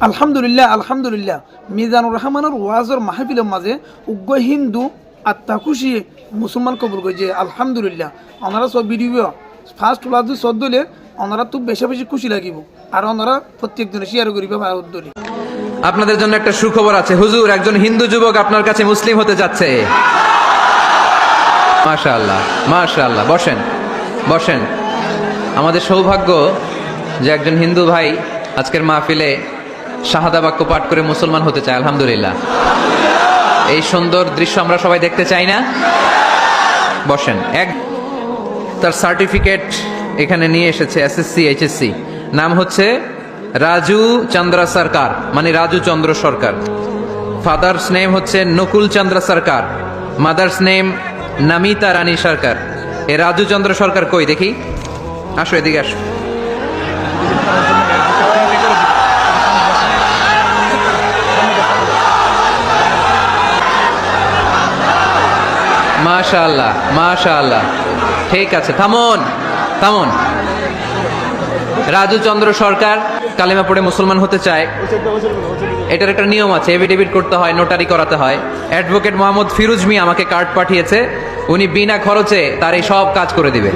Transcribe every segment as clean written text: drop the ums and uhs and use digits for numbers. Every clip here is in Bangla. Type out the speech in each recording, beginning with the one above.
আলহামদুলিল্লাহ আলহামদুলিল্লাহ মিজানুর রহমানের ওয়াজর মাহফিলের মাঝে উগ্র হিন্দু আত্মা খুশি মুসলমান কবুল করছে আলহামদুলিল্লাহ। ওনারা সব ভিডিও ফার্স্ট ওয়াজ সদ্দলে ওনারা তো বেশি বেশি খুশি লাগিব আর ওনারা প্রত্যেকজনে শেয়ার করিবে ভাইদলি। আপনাদের জন্য একটা সুখবর আছে, হুজুর একজন হিন্দু যুবক আপনার কাছে মুসলিম হতে যাচ্ছে। মাশাআল্লাহ মাশাআল্লাহ, বসেন বসেন। আমাদের সৌভাগ্য যে একজন হিন্দু ভাই আজকের মাহফিলে শাহাদা বাক্য পাঠ করে মুসলমান হতে চায়। আলহামদুলিল্লাহ, এই সুন্দর দৃশ্য আমরা সবাই দেখতে চাই না? বসেন। তার সার্টিফিকেট এখানে নিয়ে এসেছে, এসএসসি এইচএসসি। নাম হচ্ছে রাজু চন্দ্র সরকার, মানে রাজু চন্দ্র সরকার। ফাদার্স নেম হচ্ছে নকুল চন্দ্র সরকার, মাদার্স নেম নমিতা রানী সরকার। এ রাজু চন্দ্র সরকার কই দেখি? আসো এদিকে আসো। মাশাআল্লাহ মাশাআল্লাহ, ঠিক আছে, থামুন থামুন। রাজু চন্দ্র সরকার কালিমা পড়ে মুসলমান হতে চায়। এটার একটা নিয়ম আছে, এফিডেভিট করতে হয়, নোটারি করাতে হয়। অ্যাডভোকেট মোহাম্মদ ফিরোজ মিয়া আমাকে কার্ড পাঠিয়েছে, উনি বিনা খরচে তার এই সব কাজ করে দিবে।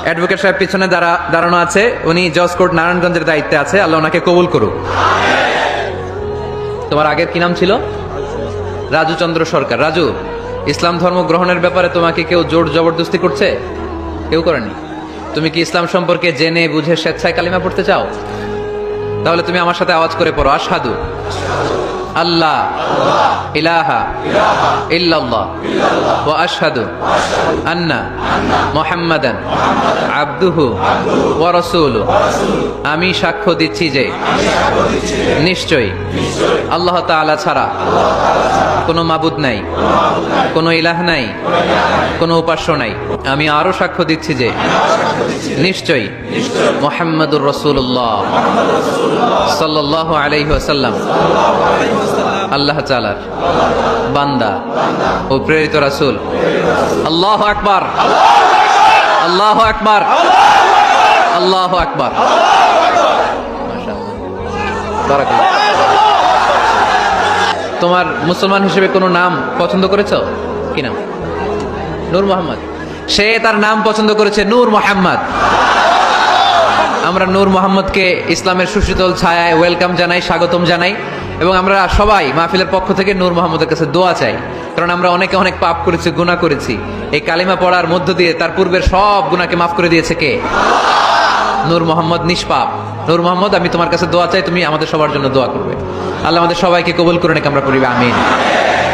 অ্যাডভোকেট সাহেব পিছনে দাঁড়ানো আছে, উনি জজ কোর্ট নারায়ণগঞ্জের দায়িত্বে আছে। আল্লাহ ওনাকে কবুল করুক। তোমার আগের কি নাম ছিল? রাজু চন্দ্র সরকার। রাজু, ইসলাম ধর্ম গ্রহণের ব্যাপারে তোমাকে কেউ জোর জবরদস্তি করছে? কেউ করেনি? তুমি কি ইসলাম সম্পর্কে জেনে বুঝে স্বেচ্ছায় কালিমা পড়তে চাও? তাহলে তুমি আমার সাথে আওয়াজ করে পড়ো, আশহাদু আল্লাহ ইলাহা ইল্লাল্লাহ ওয়া আশহাদু আন্না মুহাম্মাদান আবদুহু ওয়া রাসূলুহু। আমি সাক্ষ্য দিচ্ছি যে নিশ্চয়ই আল্লাহ তাআলা ছাড়া কোনো মাবুদ নাই, কোনো ইলাহ নাই, কোনো উপাস্য নাই। আমি আরো সাক্ষ্য দিচ্ছি যে নিশ্চয়ই মুহাম্মাদুর রাসূলুল্লাহ সাল্লাল্লাহু আলাইহি ওয়াসাল্লাম আল্লাহ তাআলার বান্দা ও প্রেরিত রাসূল। আল্লাহু আকবার আল্লাহু আকবার আল্লাহু আকবার। মাশাআল্লাহ, বারাকাল্লাহ। তোমার মুসলমান হিসেবে কোনো নাম পছন্দ করেছো? কি নাম? নূর মোহাম্মদ। সে তার নাম পছন্দ করেছে নূর মোহাম্মদ। আমরা নূর মোহাম্মদকে ইসলামের সুশীতল ছায়ায় ওয়েলকাম জানাই, স্বাগতম জানাই। এবং আমরা সবাই মাহফিলের পক্ষ থেকে নূর মোহাম্মদের কাছে দোয়া চাই, কারণ আমরা অনেকে অনেক পাপ করেছি, গুনাহ করেছি। এই কালিমা পড়ার মধ্য দিয়ে তার পূর্বের সব গুনাহকে মাফ করে দিয়েছে কে? নূর মোহাম্মদ নিষ্পাপ। নূর মোহাম্মদ, আমি তোমার কাছে দোয়া চাই, তুমি আমাদের সবার জন্য দোয়া করবে। আল্লাহ আমাদের সবাইকে কবুল করে নাকি আমরা পড়িবে, আমিন।